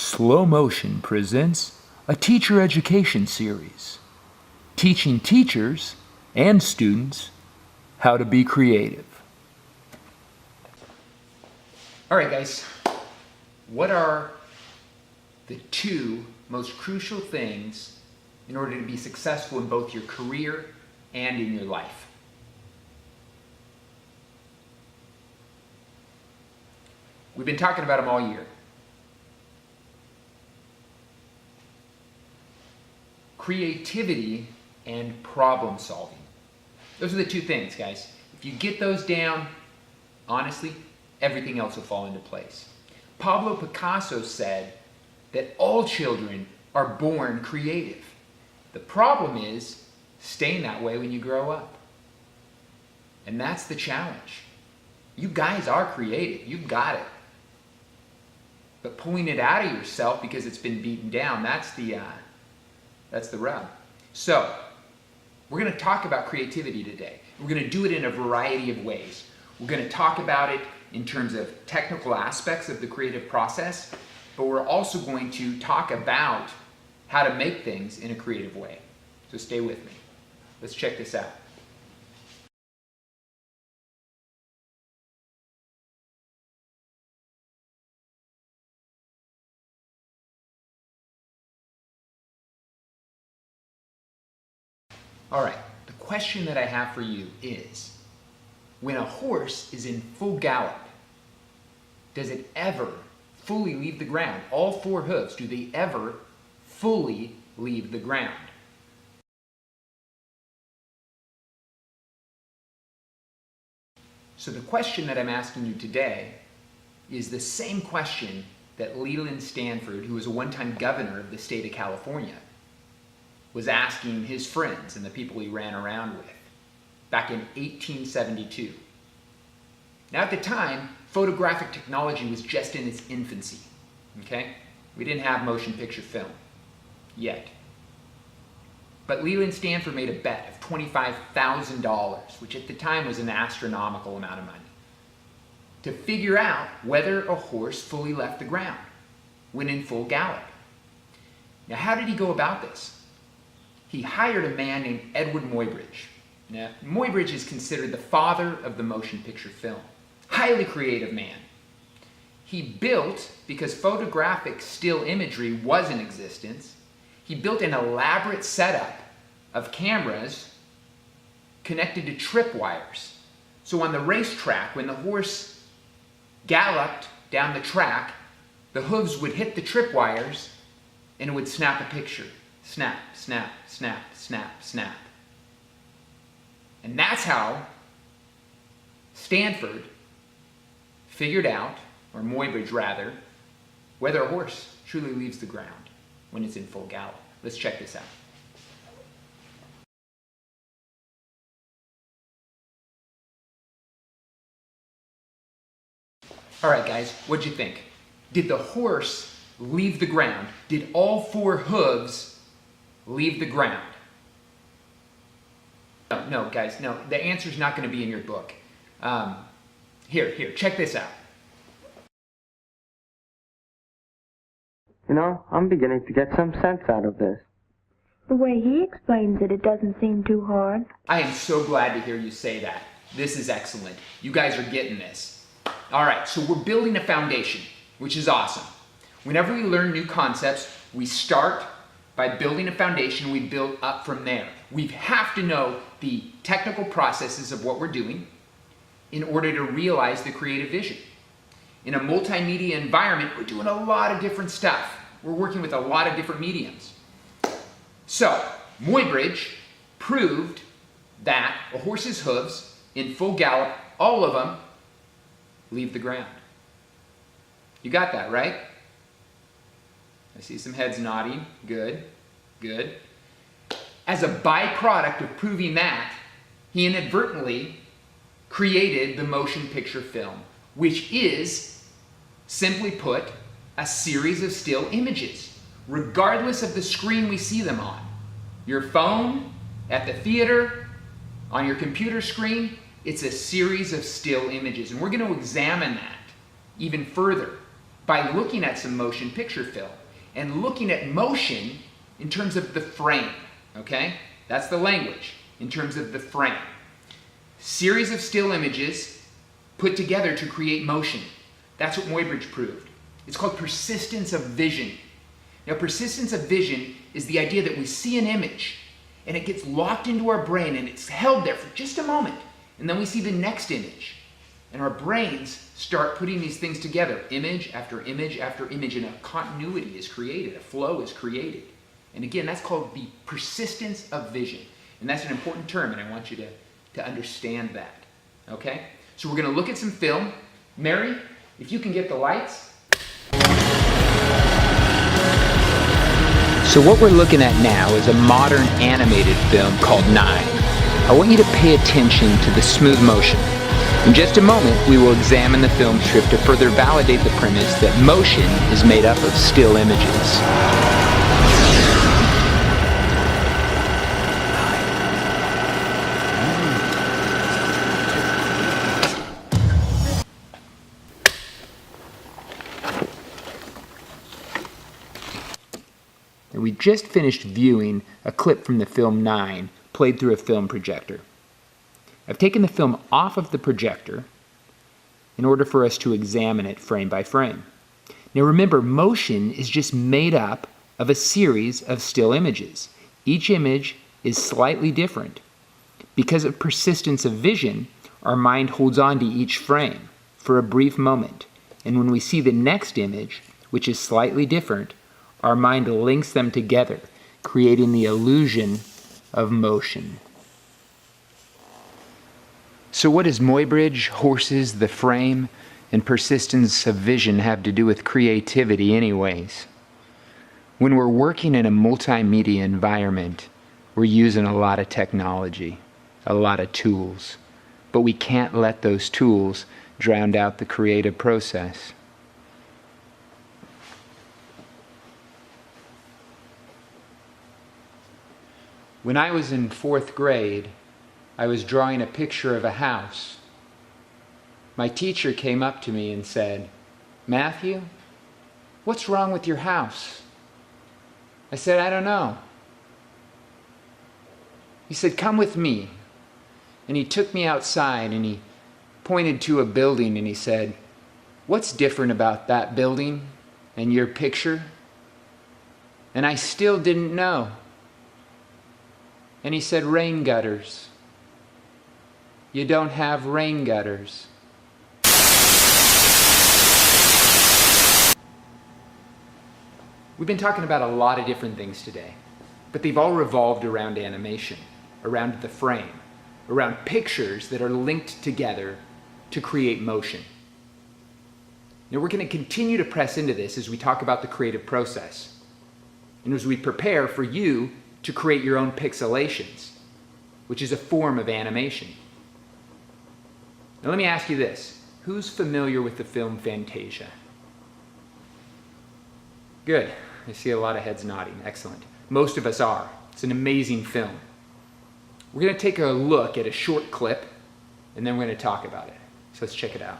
Slow Motion presents a teacher education series, teaching teachers and students how to be creative. All right, guys, what are the two most crucial things in order to be successful in both your career and in your life? We've been talking about them all year. Creativity and problem solving. Those are the two things, guys. If you get those down, honestly, everything else will fall into place. Pablo Picasso said that all children are born creative. The problem is staying that way when you grow up. And that's the challenge. You guys are creative. You've got it. But pulling it out of yourself because it's been beaten down, that's the rub. So, we're going to talk about creativity today. We're going to do it in a variety of ways. We're going to talk about it in terms of technical aspects of the creative process, but we're also going to talk about how to make things in a creative way. So stay with me. Let's check this out. All right, the question that I have for you is, when a horse is in full gallop, does it ever fully leave the ground? All four hooves, do they ever fully leave the ground? So the question that I'm asking you today is the same question that Leland Stanford, who was a one-time governor of the state of California, was asking his friends and the people he ran around with back in 1872. Now at the time, photographic technology was just in its infancy, okay? We didn't have motion picture film yet. But Leland Stanford made a bet of $25,000, which at the time was an astronomical amount of money, to figure out whether a horse fully left the ground when in full gallop. Now how did he go about this? He hired a man named Edward Muybridge. Now, Muybridge is considered the father of the motion picture film. Highly creative man. He built, because photographic still imagery was in existence, he built an elaborate setup of cameras connected to tripwires. So on the racetrack, when the horse galloped down the track, the hooves would hit the tripwires and it would snap a picture. Snap, snap, snap, snap, snap. And that's how Stanford figured out, or Muybridge rather, whether a horse truly leaves the ground when it's in full gallop. Let's check this out. All right, guys, what'd you think? Did the horse leave the ground? Did all four hooves leave the ground? No, guys, no. The answer's not going to be in your book. Here, check this out. You know, I'm beginning to get some sense out of this. The way he explains it, it doesn't seem too hard. I am so glad to hear you say that. This is excellent. You guys are getting this. All right, so we're building a foundation, which is awesome. Whenever we learn new concepts, we start by building a foundation, we build up from there. We have to know the technical processes of what we're doing in order to realize the creative vision. In a multimedia environment, we're doing a lot of different stuff. We're working with a lot of different mediums. So, Muybridge proved that a horse's hooves, in full gallop, all of them, leave the ground. You got that, right? I see some heads nodding. Good, good. As a byproduct of proving that, he inadvertently created the motion picture film, which is, simply put, a series of still images, regardless of the screen we see them on. Your phone, at the theater, on your computer screen, it's a series of still images. And we're going to examine that even further by looking at some motion picture film. and looking at motion in terms of the frame, okay? That's the language, in terms of the frame. Series of still images put together to create motion. That's what Muybridge proved. It's called persistence of vision. Now, persistence of vision is the idea that we see an image and it gets locked into our brain and it's held there for just a moment, and then we see the next image. And our brains start putting these things together, image after image after image, and a continuity is created, a flow is created. And again, that's called the persistence of vision. And that's an important term, and I want you to understand that. Okay? So we're going to look at some film. Mary, if you can get the lights. So what we're looking at now is a modern animated film called 9. I want you to pay attention to the smooth motion. In just a moment, we will examine the film strip to further validate the premise that motion is made up of still images. And we just finished viewing a clip from the film 9, played through a film projector. I've taken the film off of the projector in order for us to examine it frame by frame. Now remember, motion is just made up of a series of still images. Each image is slightly different. Because of persistence of vision, our mind holds on to each frame for a brief moment. And when we see the next image, which is slightly different, our mind links them together, creating the illusion of motion. So what does Muybridge, horses, the frame, and persistence of vision have to do with creativity anyways? When we're working in a multimedia environment, we're using a lot of technology, a lot of tools, but we can't let those tools drown out the creative process. When I was in 4th grade, I was drawing a picture of a house. My teacher came up to me and said, "Matthew, what's wrong with your house?" I said, "I don't know." He said, "Come with me." And he took me outside and he pointed to a building and he said, "What's different about that building and your picture?" And I still didn't know. And he said, "Rain gutters. You don't have rain gutters." We've been talking about a lot of different things today, but they've all revolved around animation, around the frame, around pictures that are linked together to create motion. Now we're going to continue to press into this as we talk about the creative process, and as we prepare for you to create your own pixelations, which is a form of animation. Now let me ask you this. Who's familiar with the film Fantasia? Good. I see a lot of heads nodding. Excellent. Most of us are. It's an amazing film. We're going to take a look at a short clip, and then we're going to talk about it. So let's check it out.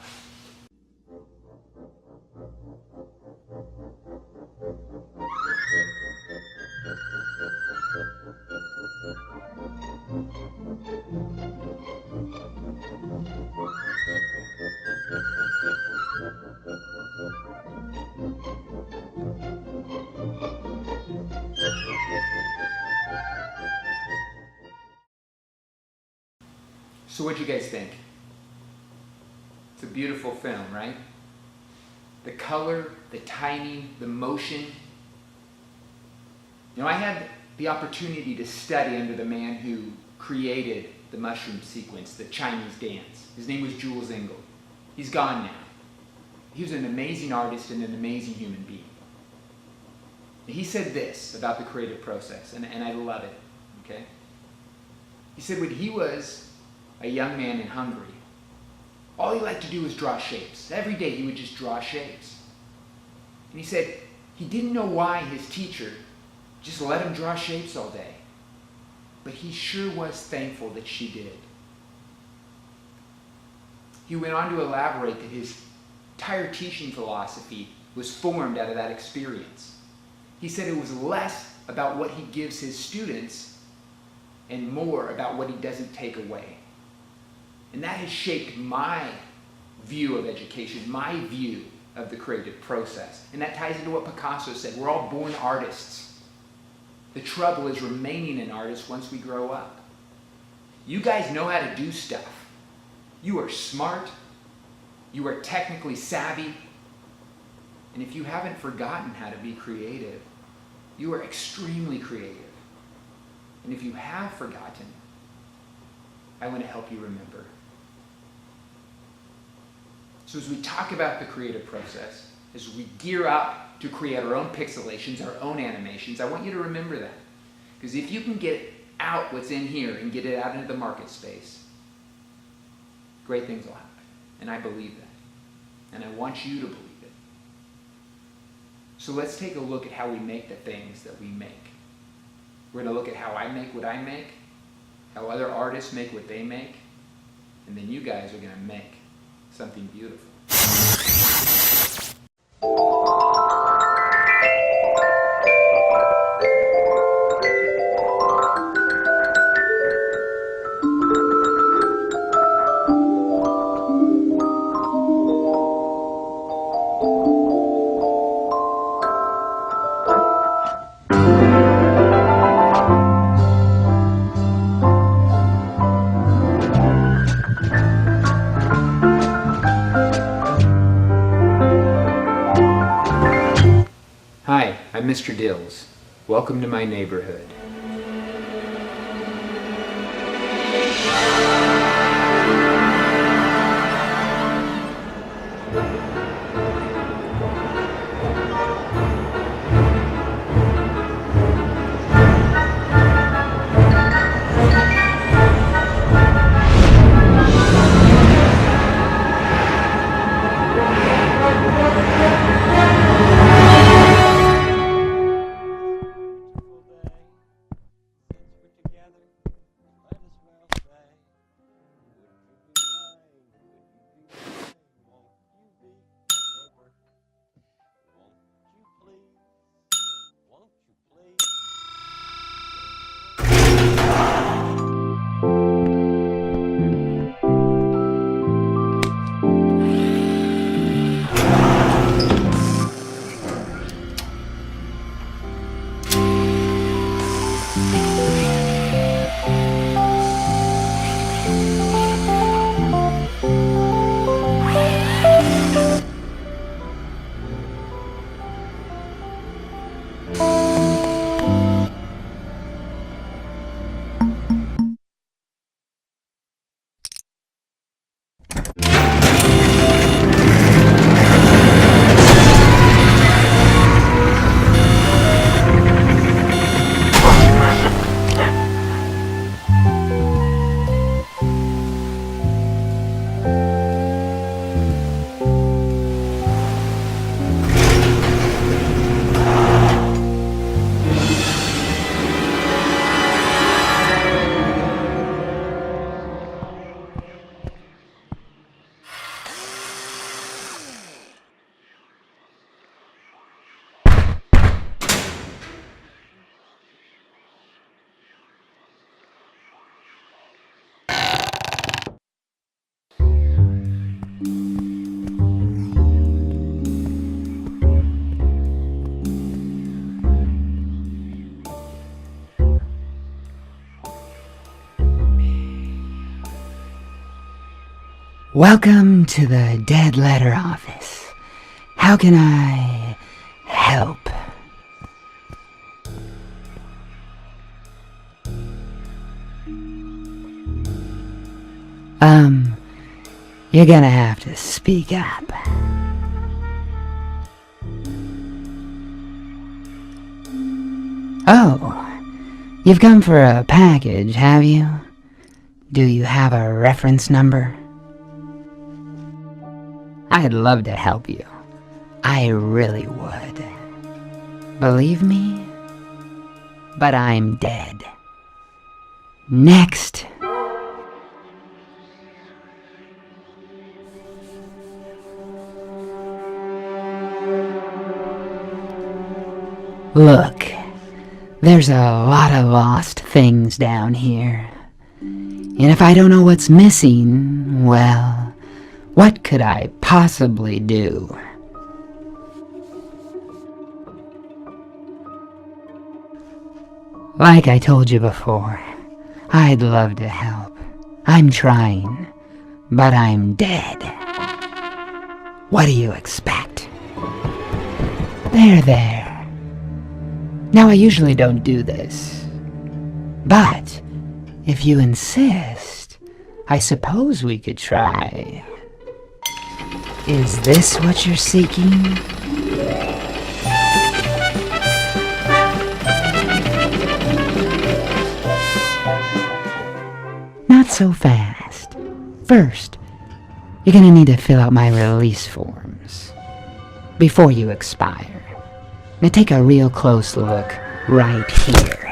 So what'd you guys think? It's a beautiful film, right? The color, the timing, the motion. You know, I had the opportunity to study under the man who created the mushroom sequence, the Chinese dance. His name was Jules Engle. He's gone now. He was an amazing artist and an amazing human being. He said this about the creative process, and I love it, okay? He said when he was a young man in Hungary, all he liked to do was draw shapes. Every day he would just draw shapes. And he said he didn't know why his teacher just let him draw shapes all day, but he sure was thankful that she did. He went on to elaborate that his entire teaching philosophy was formed out of that experience. He said it was less about what he gives his students and more about what he doesn't take away. And that has shaped my view of education, my view of the creative process. And that ties into what Picasso said. We're all born artists. The trouble is remaining an artist once we grow up. You guys know how to do stuff. You are smart. You are technically savvy. And if you haven't forgotten how to be creative, you are extremely creative. And if you have forgotten, I want to help you remember. So as we talk about the creative process, as we gear up to create our own pixelations, our own animations, I want you to remember that. Because if you can get out what's in here and get it out into the market space, great things will happen. And I believe that. And I want you to believe it. So let's take a look at how we make the things that we make. We're going to look at how I make what I make, how other artists make what they make, and then you guys are going to make something beautiful. Hi, I'm Mr. Dills. Welcome to my neighborhood. Welcome to the Dead Letter Office. How can I help? You're gonna have to speak up. Oh, you've come for a package, have you? Do you have a reference number? I'd love to help you. I really would. Believe me? But I'm dead. Next. Look, there's a lot of lost things down here. And if I don't know what's missing, well, what could I possibly do? Like I told you before, I'd love to help. I'm trying, but I'm dead. What do you expect? There. Now I usually don't do this, but if you insist, I suppose we could try. Is this what you're seeking? Not so fast. First, you're gonna need to fill out my release forms before you expire. Now take a real close look right here.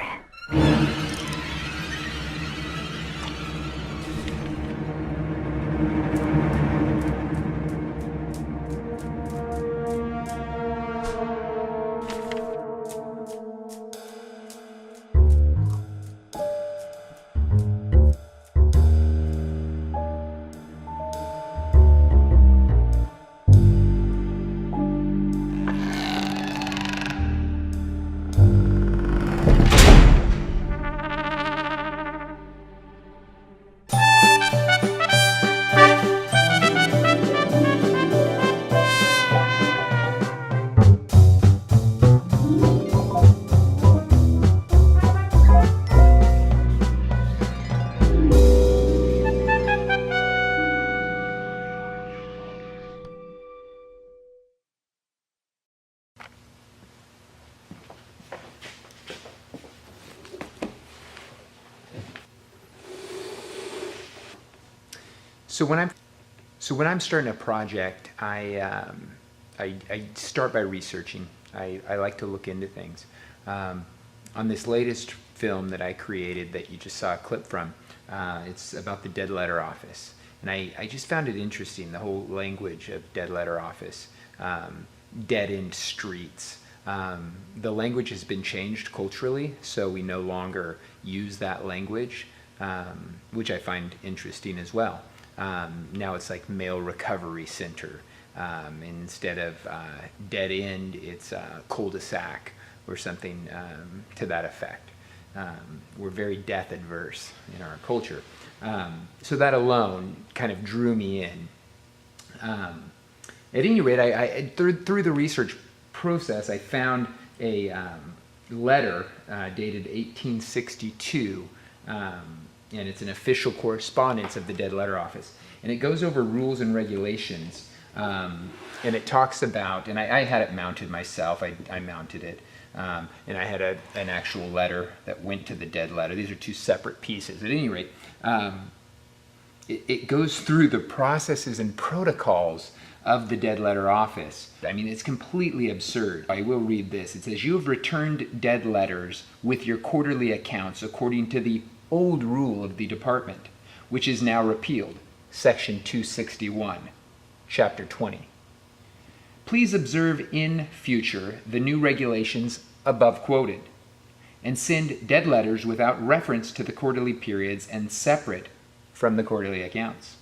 So when I'm starting a project, I start by researching. I like to look into things. On this latest film that I created that you just saw a clip from, it's about the dead letter office. And I just found it interesting, the whole language of dead letter office, dead-end streets. The language has been changed culturally, so we no longer use that language, which I find interesting as well. Now it's like mail recovery center. Instead of dead end, it's cul-de-sac or something to that effect. We're very death adverse in our culture. So that alone kind of drew me in. At any rate, I through the research process, I found a letter dated 1862, and it's an official correspondence of the Dead Letter Office. And it goes over rules and regulations, and it talks about, and I had it mounted myself, I mounted it, and I had an actual letter that went to the dead letter. These are two separate pieces. At any rate, it goes through the processes and protocols of the Dead Letter Office. I mean, it's completely absurd. I will read this. It says, "You have returned dead letters with your quarterly accounts according to the old rule of the department, which is now repealed, Section 261, Chapter 20. Please observe in future the new regulations above quoted, and send dead letters without reference to the quarterly periods and separate from the quarterly accounts.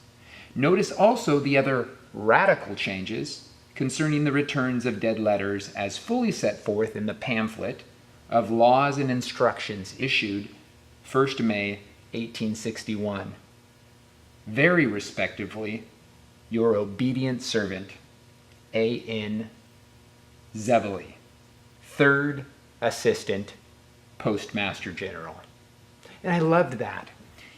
Notice also the other radical changes concerning the returns of dead letters as fully set forth in the pamphlet of laws and instructions issued 1st May 1861. Very respectively, your obedient servant, A.N. Zevely, 3rd Assistant Postmaster General." And I loved that.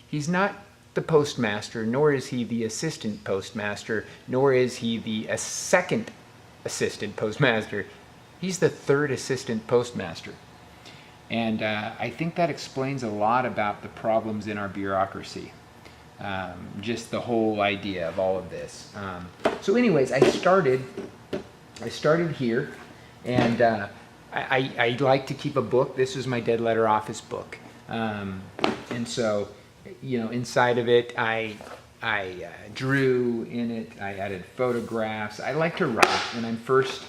He's not the postmaster, nor is he the assistant postmaster, nor is he the second assistant postmaster. He's the 3rd assistant postmaster. And I think that explains a lot about the problems in our bureaucracy. Just the whole idea of all of this. So anyways, I started here, and I like to keep a book. This is my Dead Letter Office book. And so, you know, inside of it, I drew in it, I added photographs. I like to write when I'm first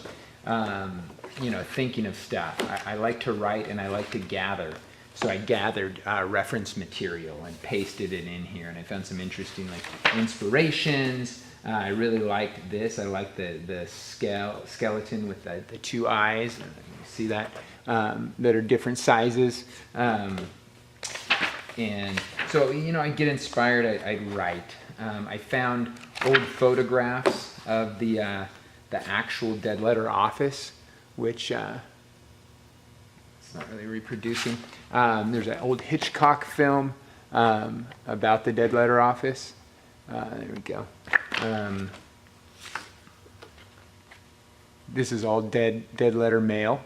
thinking of stuff. I like to write and I like to gather. So I gathered reference material and pasted it in here, and I found some interesting inspirations. I really liked this. I liked the skeleton with the two eyes. You see that? That are different sizes. And so, I get inspired, I'd write. I found old photographs of the actual dead letter office, which it's not really reproducing. There's an old Hitchcock film about the dead letter office. There we go. This is all dead letter mail.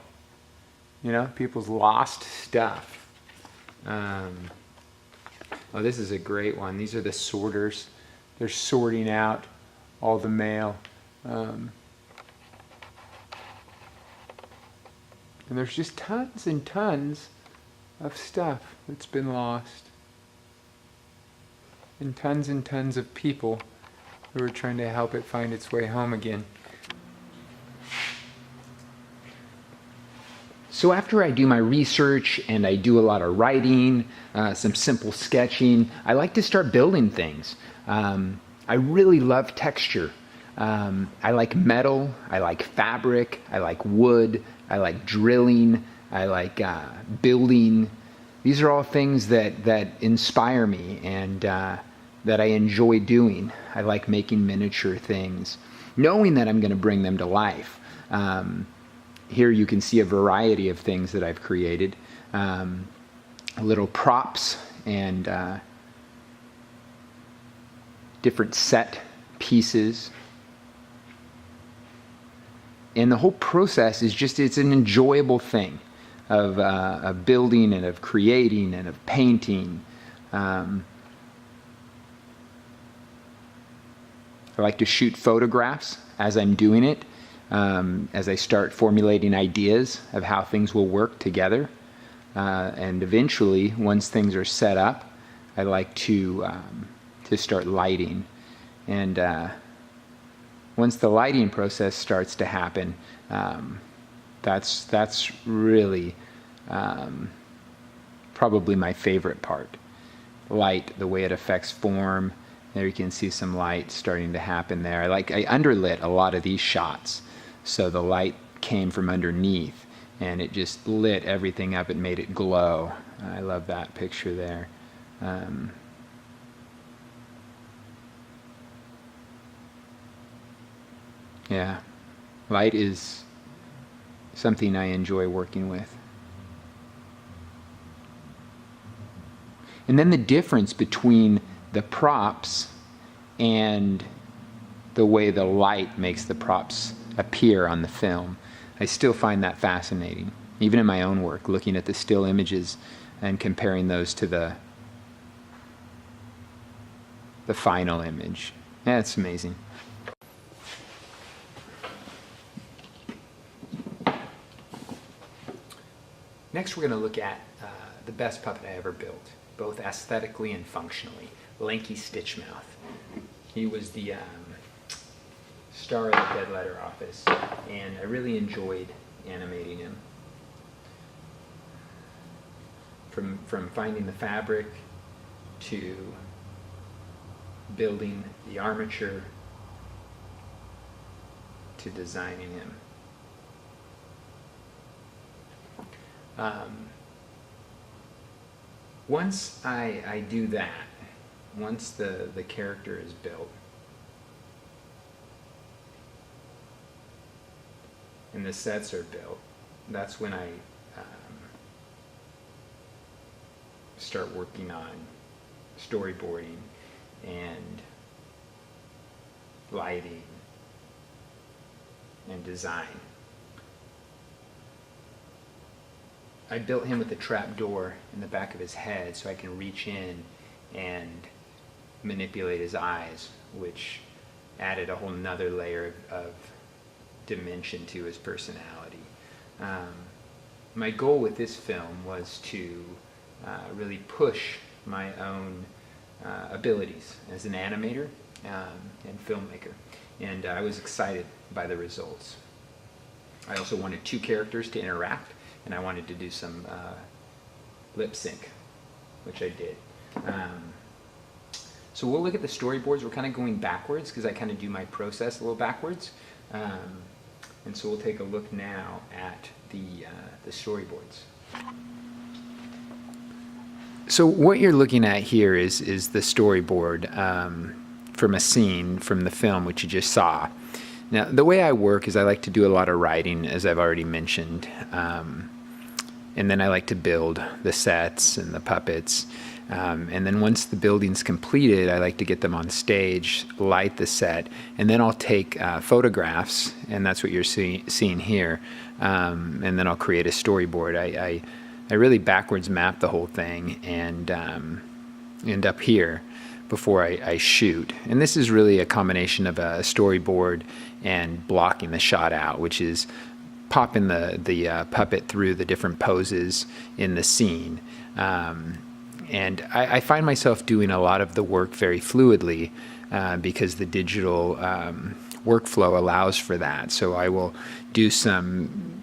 People's lost stuff. Oh, this is a great one. These are the sorters. They're sorting out all the mail. And there's just tons and tons of stuff that's been lost. And tons of people who are trying to help it find its way home again. So after I do my research and I do a lot of writing, some simple sketching, I like to start building things. I really love texture. I like metal, I like fabric, I like wood, I like drilling, I like building. These are all things that inspire me and that I enjoy doing. I like making miniature things, knowing that I'm going to bring them to life. Here you can see a variety of things that I've created. Little props and different set pieces. And the whole process is it's an enjoyable thing of building and of creating and of painting. I like to shoot photographs as I'm doing it. As I start formulating ideas of how things will work together. And eventually, once things are set up, I like to start lighting. And once the lighting process starts to happen, that's really probably my favorite part. Light, the way it affects form. There you can see some light starting to happen there. I underlit a lot of these shots. So the light came from underneath and it just lit everything up. It made it glow. I love that picture there. Yeah, light is something I enjoy working with. And then the difference between the props and the way the light makes the props appear on the film. I still find that fascinating, even in my own work, looking at the still images and comparing those to the final image. Yeah, it's amazing. Next, we're going to look at the best puppet I ever built, both aesthetically and functionally, Lanky Stitchmouth. He was the star of the Dead Letter Office, and I really enjoyed animating him. From finding the fabric to building the armature to designing him. Once I do that, once the character is built, and the sets are built, that's when I start working on storyboarding and lighting and design. I built him with a trap door in the back of his head so I can reach in and manipulate his eyes, which added a whole nother layer of dimension to his personality. My goal with this film was to really push my own abilities as an animator and filmmaker, and I was excited by the results. I also wanted two characters to interact, and I wanted to do some lip sync, which I did. So we'll look at the storyboards. We're kind of going backwards because I kind of do my process a little backwards. And so we'll take a look now at the storyboards. So what you're looking at here is the storyboard from a scene from the film which you just saw. Now, the way I work is I like to do a lot of writing, as I've already mentioned, and then I like to build the sets and the puppets. And then once the building's completed, I like to get them on stage, light the set, and then I'll take photographs, and that's what you're seeing here, and then I'll create a storyboard. I really backwards map the whole thing and end up here before I shoot. And this is really a combination of a storyboard and blocking the shot out, which is popping the puppet through the different poses in the scene. And I find myself doing a lot of the work very fluidly because the digital workflow allows for that. So I will do some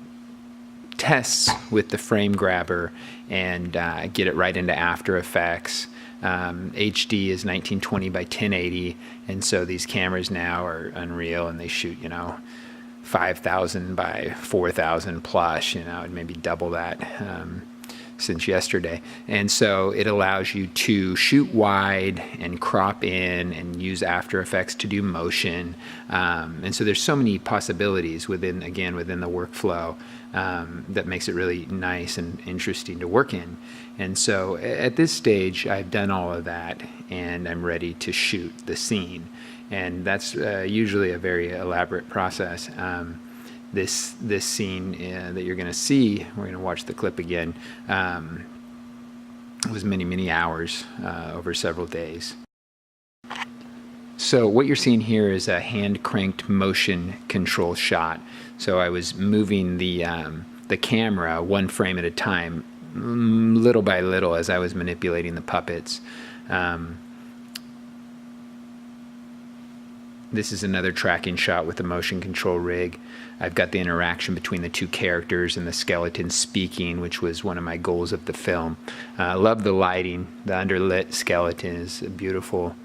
tests with the frame grabber and get it right into After Effects. HD is 1920 by 1080, and so these cameras now are Unreal, and they shoot, 5,000 by 4,000 plus, and maybe double that since yesterday. And so it allows you to shoot wide and crop in and use After Effects to do motion. And so there's so many possibilities within the workflow that makes it really nice and interesting to work in. And so at this stage, I've done all of that, and I'm ready to shoot the scene. And that's usually a very elaborate process. This scene that you're going to see, we're going to watch the clip again, was many hours over several days. So what you're seeing here is a hand-cranked motion control shot. So I was moving the camera one frame at a time, little by little, as I was manipulating the puppets. This is another tracking shot with the motion control rig. I've got the interaction between the two characters and the skeleton speaking, which was one of my goals of the film. I love the lighting. The underlit skeleton is beautiful.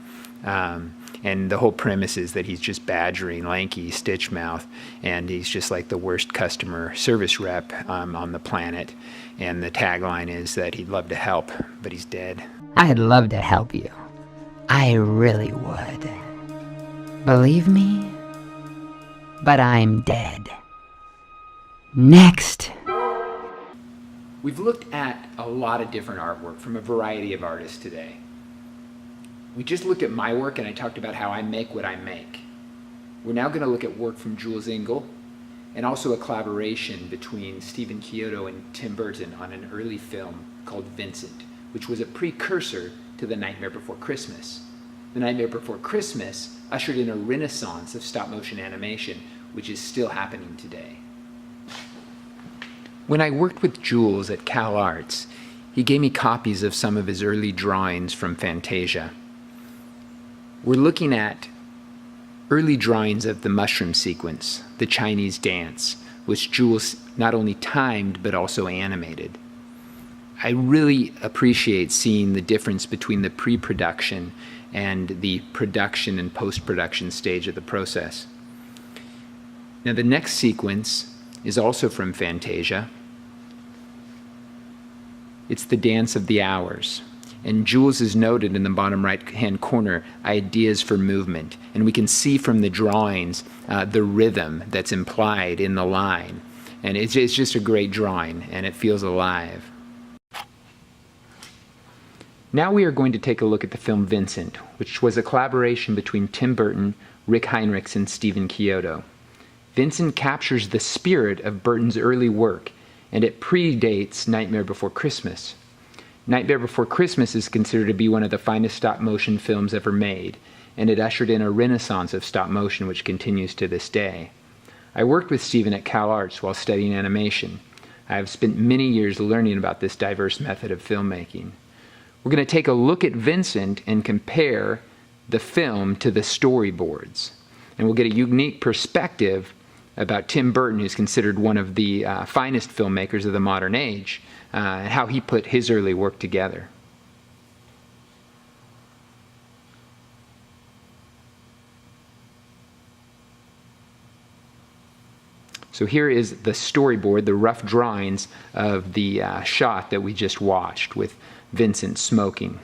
And the whole premise is that he's just badgering lanky Stitchmouth, and he's just like the worst customer service rep on the planet. And the tagline is that he'd love to help, but he's dead. I'd love to help you. I really would. Believe me? But I'm dead. Next. We've looked at a lot of different artwork from a variety of artists today. We just looked at my work and I talked about how I make what I make. We're now going to look at work from Jules Engle and also a collaboration between Stephen Chiodo and Tim Burton on an early film called Vincent, which was a precursor to The Nightmare Before Christmas. The Nightmare Before Christmas ushered in a renaissance of stop-motion animation, which is still happening today. When I worked with Jules at Cal Arts, he gave me copies of some of his early drawings from Fantasia. We're looking at early drawings of the mushroom sequence, the Chinese dance, which Jules not only timed but also animated. I really appreciate seeing the difference between the pre-production and the production and post-production stage of the process. Now the next sequence is also from Fantasia. It's the Dance of the Hours. And Jules has noted in the bottom right-hand corner ideas for movement. And we can see from the drawings the rhythm that's implied in the line. And it's just a great drawing, and it feels alive. Now we are going to take a look at the film Vincent, which was a collaboration between Tim Burton, Rick Heinrichs, and Stephen Chiodo. Vincent captures the spirit of Burton's early work, and it predates Nightmare Before Christmas. Nightmare Before Christmas is considered to be one of the finest stop-motion films ever made, and it ushered in a renaissance of stop-motion which continues to this day. I worked with Stephen at Cal Arts while studying animation. I have spent many years learning about this diverse method of filmmaking. We're going to take a look at Vincent and compare the film to the storyboards. And we'll get a unique perspective about Tim Burton, who's considered one of the finest filmmakers of the modern age, and how he put his early work together. So here is the storyboard, the rough drawings of the shot that we just watched with Vincent smoking.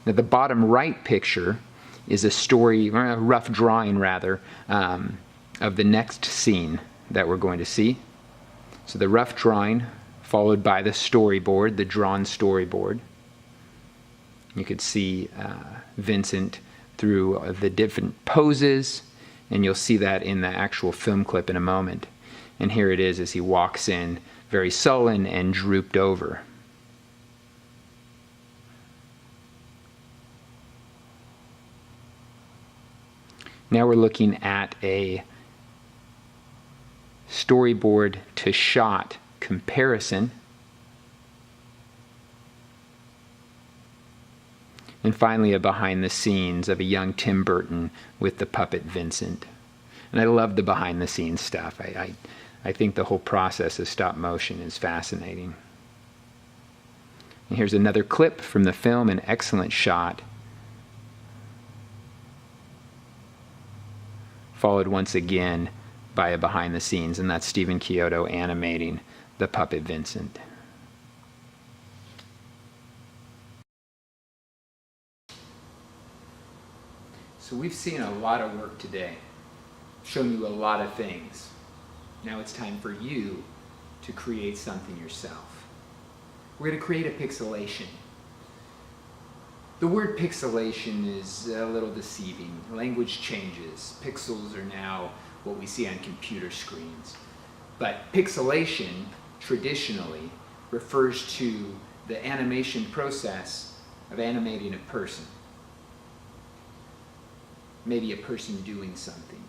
Now the bottom right picture is a story, or a rough drawing rather, of the next scene that we're going to see. So the rough drawing followed by the storyboard, the drawn storyboard. You could see Vincent through the different poses, and you'll see that in the actual film clip in a moment. And here it is as he walks in, very sullen and drooped over. Now we're looking at a storyboard to shot comparison. And finally, a behind the scenes of a young Tim Burton with the puppet Vincent. And I love the behind the scenes stuff. I think the whole process of stop motion is fascinating. And here's another clip from the film, an excellent shot, followed once again by a behind the scenes, and that's Stephen Chiodo animating the puppet Vincent. So we've seen a lot of work today, shown you a lot of things. Now it's time for you to create something yourself. We're going to create a pixelation. The word pixelation is a little deceiving. Language changes. Pixels are now what we see on computer screens. But pixelation, traditionally, refers to the animation process of animating a person. Maybe a person doing something.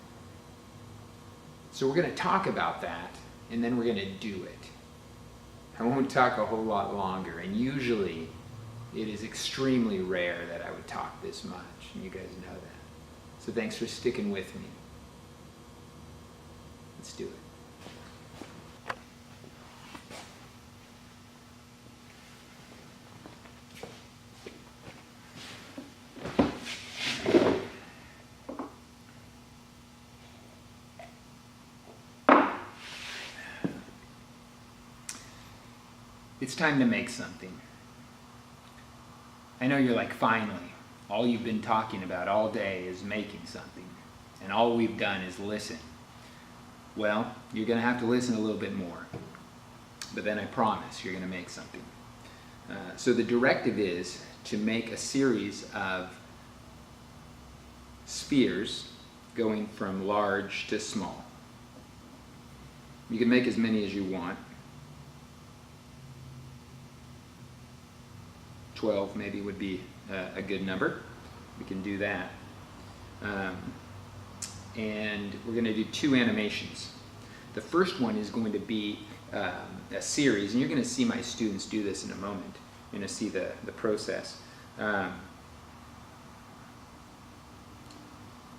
So we're going to talk about that, and then we're going to do it. I won't talk a whole lot longer, and usually it is extremely rare that I would talk this much, and you guys know that. So thanks for sticking with me. Let's do it. It's time to make something. I know you're like, finally, all you've been talking about all day is making something, and all we've done is listen. Well, you're going to have to listen a little bit more, but then I promise you're going to make something. So the directive is to make a series of spheres going from large to small. You can make as many as you want. 12 maybe would be a good number. We can do that. And we're going to do 2 animations. The first one is going to be a series, and you're going to see my students do this in a moment. You're going to see the process. And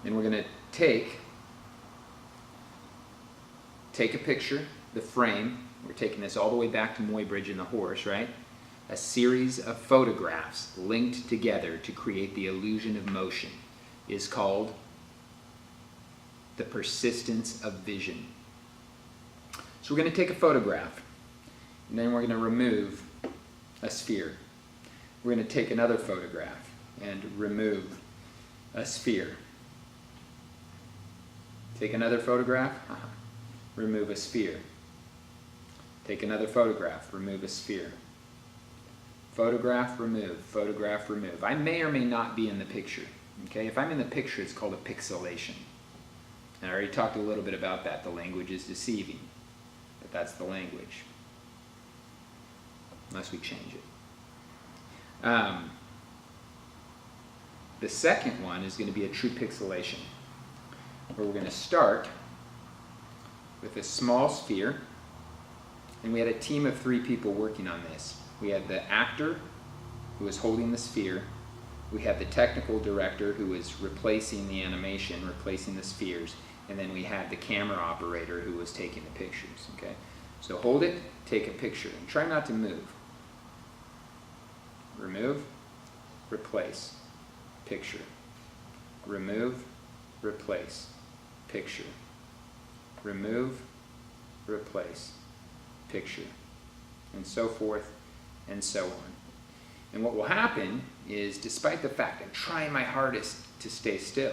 we're going to take a picture, the frame. We're taking this all the way back to Muybridge and the horse, right? A series of photographs linked together to create the illusion of motion is called the persistence of vision. So we're going to take a photograph, and then we're going to remove a sphere. We're going to take another photograph and remove a sphere. Take another photograph, remove a sphere. Take another photograph, remove a sphere. Photograph, remove, photograph, remove. I may or may not be in the picture. Okay? If I'm in the picture, it's called a pixelation. And I already talked a little bit about that. The language is deceiving. But that's the language. Unless we change it. The second one is going to be a true pixelation, where we're going to start with a small sphere. And we had a team of 3 people working on this. We had the actor who was holding the sphere, we have the technical director who is replacing the animation, replacing the spheres, and then we have the camera operator who was taking the pictures, okay? So hold it, take a picture, and try not to move. Remove, replace, picture. Remove, replace, picture. Remove, replace, picture. And so forth and so on. And what will happen is, despite the fact I'm trying my hardest to stay still,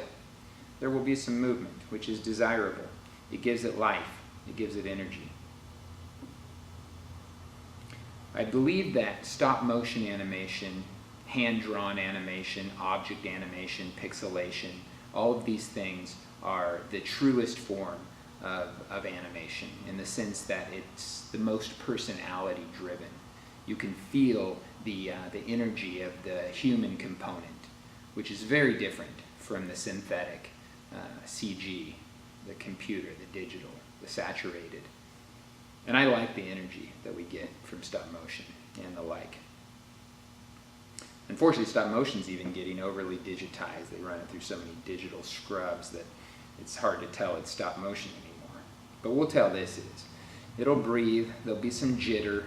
there will be some movement, which is desirable. It gives it life. It gives it energy. I believe that stop motion animation, hand-drawn animation, object animation, pixelation, all of these things are the truest form of animation, in the sense that it's the most personality driven. You can feel the energy of the human component, which is very different from the synthetic CG, the computer, the digital, the saturated. And I like the energy that we get from stop motion and the like. Unfortunately, stop motion's even getting overly digitized. They run it through so many digital scrubs that it's hard to tell it's stop motion anymore. But we'll tell this is. It'll breathe, there'll be some jitter,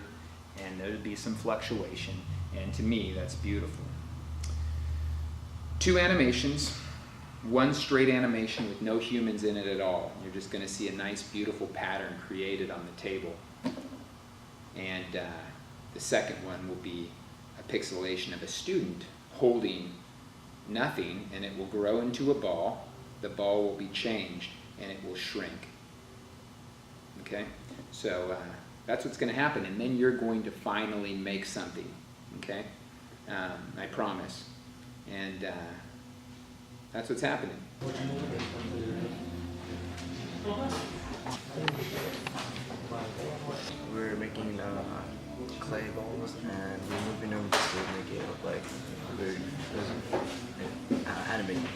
and there'll be some fluctuation, and to me, that's beautiful. 2 animations, 1 straight animation with no humans in it at all. You're just going to see a nice, beautiful pattern created on the table. And the second one will be a pixelation of a student holding nothing, and it will grow into a ball. The ball will be changed, and it will shrink. Okay? So that's what's going to happen, and then you're going to finally make something. Okay? I promise. And that's what's happening. We're making clay balls and we're moving them to make it look like we're animating.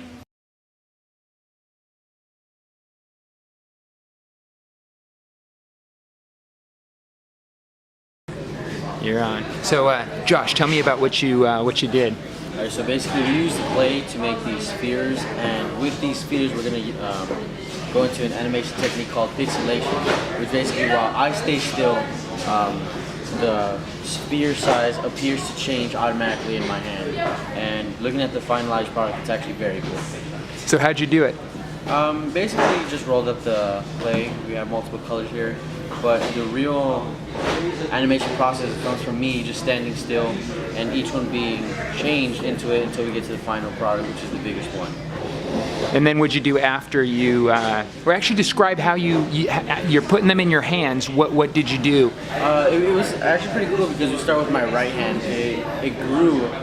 You're on. So, Josh, tell me about what you did. Alright, so basically we use the clay to make these spheres, and with these spheres we're going to go into an animation technique called pixelation, which basically, while I stay still, the sphere size appears to change automatically in my hand. And looking at the finalized product, it's actually very cool. So how'd you do it? Basically just rolled up the clay. We have multiple colors here, but the real animation process comes from me just standing still and each one being changed into it until we get to the final product, which is the biggest one. And then what'd you do after you, or actually describe how you're putting them in your hands. What did you do? It was actually pretty cool because we start with my right hand. It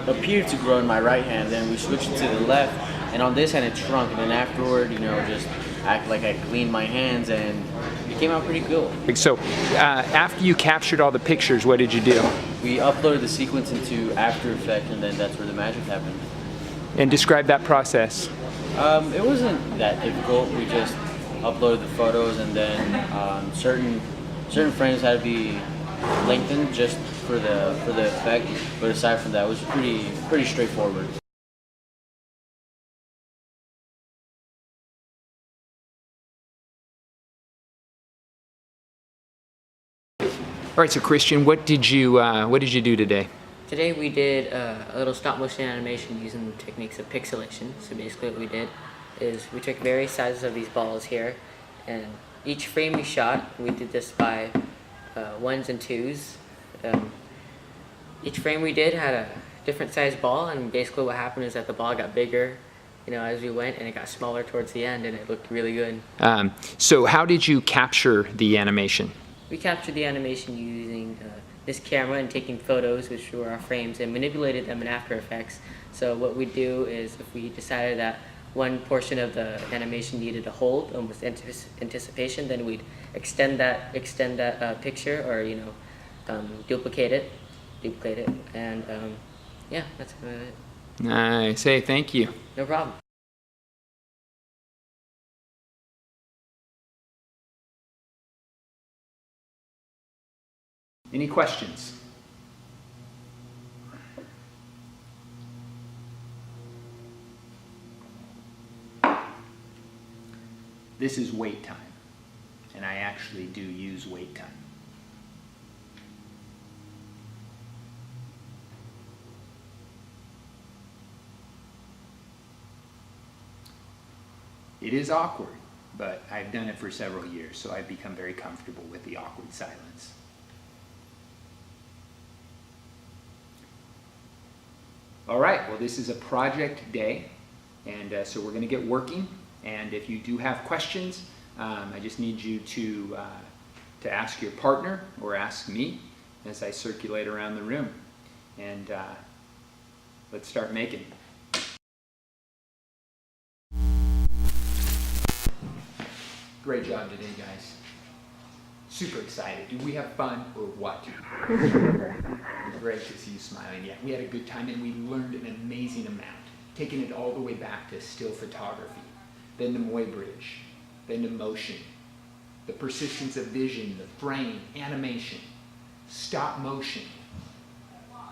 appeared to grow in my right hand, then we switched it to the left, and on this hand it shrunk, and then afterward, just act like I cleaned my hands, and it came out pretty cool. So after you captured all the pictures, what did you do? We uploaded the sequence into After Effects, and then that's where the magic happened. And describe that process. It wasn't that difficult. We just uploaded the photos, and then certain frames had to be lengthened just for the effect. But aside from that, it was pretty straightforward. All right, so Christian, what did you do today? Today we did a little stop motion animation using the techniques of pixelation. So basically what we did is we took various sizes of these balls here, and each frame we shot, we did this by 1s and 2s. Each frame we did had a different size ball, and basically what happened is that the ball got bigger, as we went, and it got smaller towards the end, and it looked really good. So how did you capture the animation? We captured the animation using this camera and taking photos, which were our frames, and manipulated them in After Effects. So what we do is, if we decided that one portion of the animation needed a hold, almost anticipation, then we'd extend that picture, or duplicate it, and yeah, that's about it. Nice. Hey, thank you. No problem. Any questions? This is wait time, and I actually do use wait time. It is awkward, but I've done it for several years, so I've become very comfortable with the awkward silence. All right, well, this is a project day, and so we're going to get working. And if you do have questions, I just need you to ask your partner or ask me as I circulate around the room. And let's start making. Great job today, guys. Super excited. Did we have fun or what? Great to see you smiling. Yeah, we had a good time and we learned an amazing amount. Taking it all the way back to still photography, then to Muybridge, then to motion, the persistence of vision, the frame, animation, stop motion,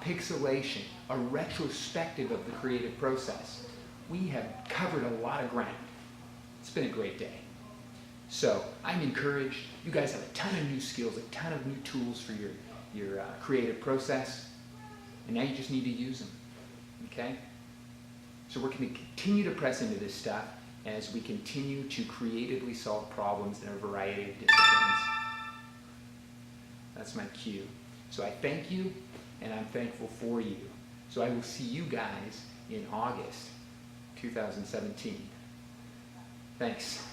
pixelation, a retrospective of the creative process. We have covered a lot of ground. It's been a great day. So I'm encouraged. You guys have a ton of new skills, a ton of new tools for your creative process, and now you just need to use them, okay? So we're going to continue to press into this stuff as we continue to creatively solve problems in a variety of disciplines. That's my cue. So I thank you, and I'm thankful for you. So I will see you guys in August 2017. Thanks.